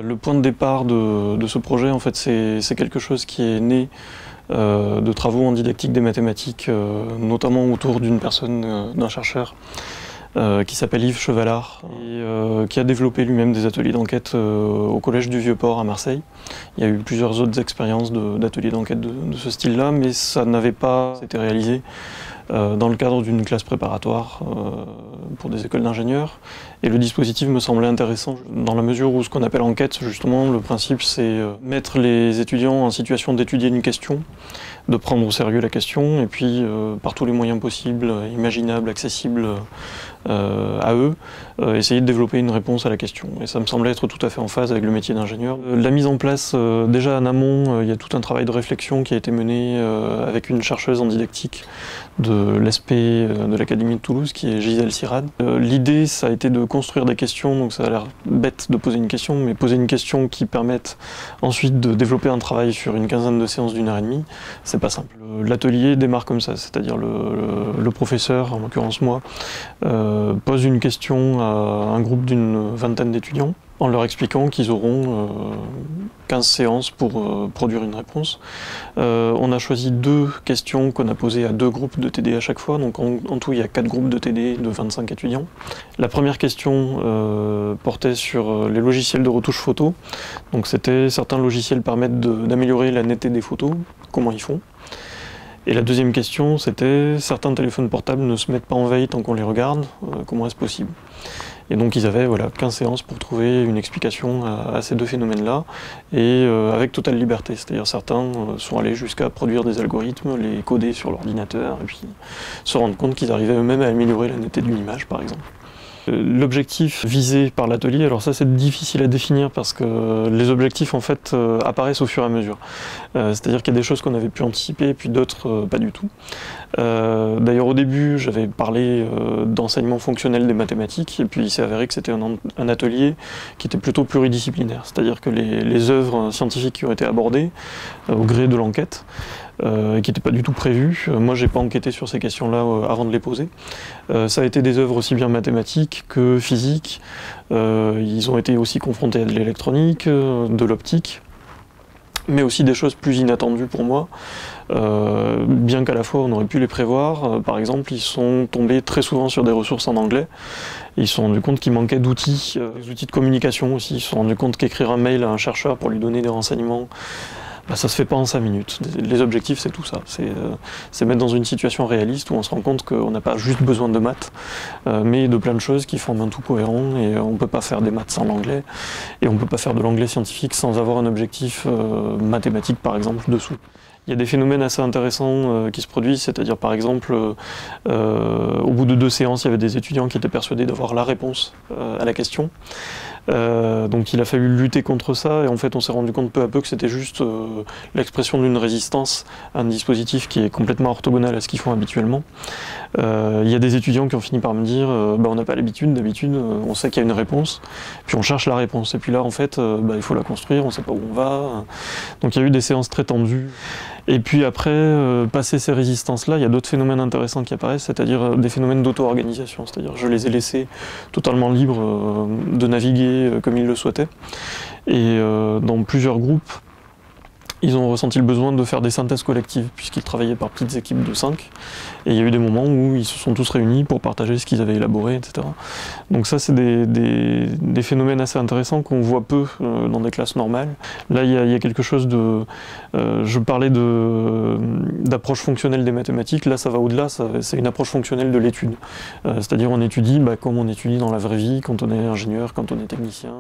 Le point de départ de ce projet, en fait, c'est quelque chose qui est né de travaux en didactique des mathématiques, notamment autour d'une personne, d'un chercheur, qui s'appelle Yves Chevalard, et qui a développé lui-même des ateliers d'enquête au Collège du Vieux-Port à Marseille. Il y a eu plusieurs autres expériences d'ateliers d'enquête de ce style-là, mais ça n'avait pas été réalisé dans le cadre d'une classe préparatoire pour des écoles d'ingénieurs. Et le dispositif me semblait intéressant dans la mesure où ce qu'on appelle enquête, justement, le principe c'est mettre les étudiants en situation d'étudier une question, de prendre au sérieux la question, et puis par tous les moyens possibles, imaginables, accessibles à eux, essayer de développer une réponse à la question. Et ça me semblait être tout à fait en phase avec le métier d'ingénieur. La mise en place, déjà en amont, il y a tout un travail de réflexion qui a été mené avec une chercheuse en didactique de l'ESP de l'Académie de Toulouse, qui est Gisèle Sirad. L'idée, ça a été de construire des questions, donc ça a l'air bête de poser une question, mais poser une question qui permette ensuite de développer un travail sur une quinzaine de séances d'1 heure et demie, c'est pas simple. L'atelier démarre comme ça, c'est-à-dire le professeur, en l'occurrence moi, pose une question à un groupe d'une vingtaine d'étudiants, en leur expliquant qu'ils auront 15 séances pour produire une réponse. On a choisi 2 questions qu'on a posées à 2 groupes de TD à chaque fois, donc en tout il y a 4 groupes de TD de 25 étudiants. La première question portait sur les logiciels de retouche photo, donc c'était certains logiciels permettent d'améliorer la netteté des photos, comment ils font. Et la deuxième question c'était certains téléphones portables ne se mettent pas en veille tant qu'on les regarde, comment est-ce possible ? Et donc ils avaient 15 séances pour trouver une explication à ces 2 phénomènes-là, et avec totale liberté. C'est-à-dire certains sont allés jusqu'à produire des algorithmes, les coder sur l'ordinateur, et puis se rendre compte qu'ils arrivaient eux-mêmes à améliorer la netteté d'une image, par exemple. L'objectif visé par l'atelier, alors ça c'est difficile à définir parce que les objectifs en fait apparaissent au fur et à mesure. C'est-à-dire qu'il y a des choses qu'on avait pu anticiper et puis d'autres pas du tout. D'ailleurs au début j'avais parlé d'enseignement fonctionnel des mathématiques et puis il s'est avéré que c'était un atelier qui était plutôt pluridisciplinaire. C'est-à-dire que les œuvres scientifiques qui ont été abordées au gré de l'enquête, qui n'étaient pas du tout prévues. Moi, j'ai pas enquêté sur ces questions-là avant de les poser. Ça a été des œuvres aussi bien mathématiques que physiques. Ils ont été aussi confrontés à de l'électronique, de l'optique, mais aussi des choses plus inattendues pour moi, bien qu'à la fois on aurait pu les prévoir. Par exemple, ils sont tombés très souvent sur des ressources en anglais. Ils se sont rendus compte qu'il manquait d'outils, des outils de communication aussi. Ils se sont rendus compte qu'écrire un mail à un chercheur pour lui donner des renseignements, ça se fait pas en 5 minutes. Les objectifs, c'est tout ça. C'est mettre dans une situation réaliste où on se rend compte qu'on n'a pas juste besoin de maths, mais de plein de choses qui forment un tout cohérent, et on peut pas faire des maths sans l'anglais, et on peut pas faire de l'anglais scientifique sans avoir un objectif mathématique, par exemple, dessous. Il y a des phénomènes assez intéressants qui se produisent, c'est-à-dire par exemple, au bout de 2 séances, il y avait des étudiants qui étaient persuadés d'avoir la réponse à la question. Donc il a fallu lutter contre ça, et en fait on s'est rendu compte peu à peu que c'était juste l'expression d'une résistance à un dispositif qui est complètement orthogonal à ce qu'ils font habituellement. Il y a des étudiants qui ont fini par me dire on n'a pas l'habitude, d'habitude on sait qu'il y a une réponse, puis on cherche la réponse, et puis là en fait il faut la construire, on ne sait pas où on va. Donc il y a eu des séances très tendues. Et puis après, passer ces résistances-là, il y a d'autres phénomènes intéressants qui apparaissent, c'est-à-dire des phénomènes d'auto-organisation. C'est-à-dire je les ai laissés totalement libres de naviguer comme ils le souhaitaient. Et dans plusieurs groupes, ils ont ressenti le besoin de faire des synthèses collectives, puisqu'ils travaillaient par petites équipes de 5. Et il y a eu des moments où ils se sont tous réunis pour partager ce qu'ils avaient élaboré, etc. Donc ça, c'est des phénomènes assez intéressants qu'on voit peu dans des classes normales. Là, il y a quelque chose de... je parlais d'approche fonctionnelle des mathématiques. Là, ça va au-delà, c'est une approche fonctionnelle de l'étude. C'est-à-dire on étudie comme on étudie dans la vraie vie, quand on est ingénieur, quand on est technicien.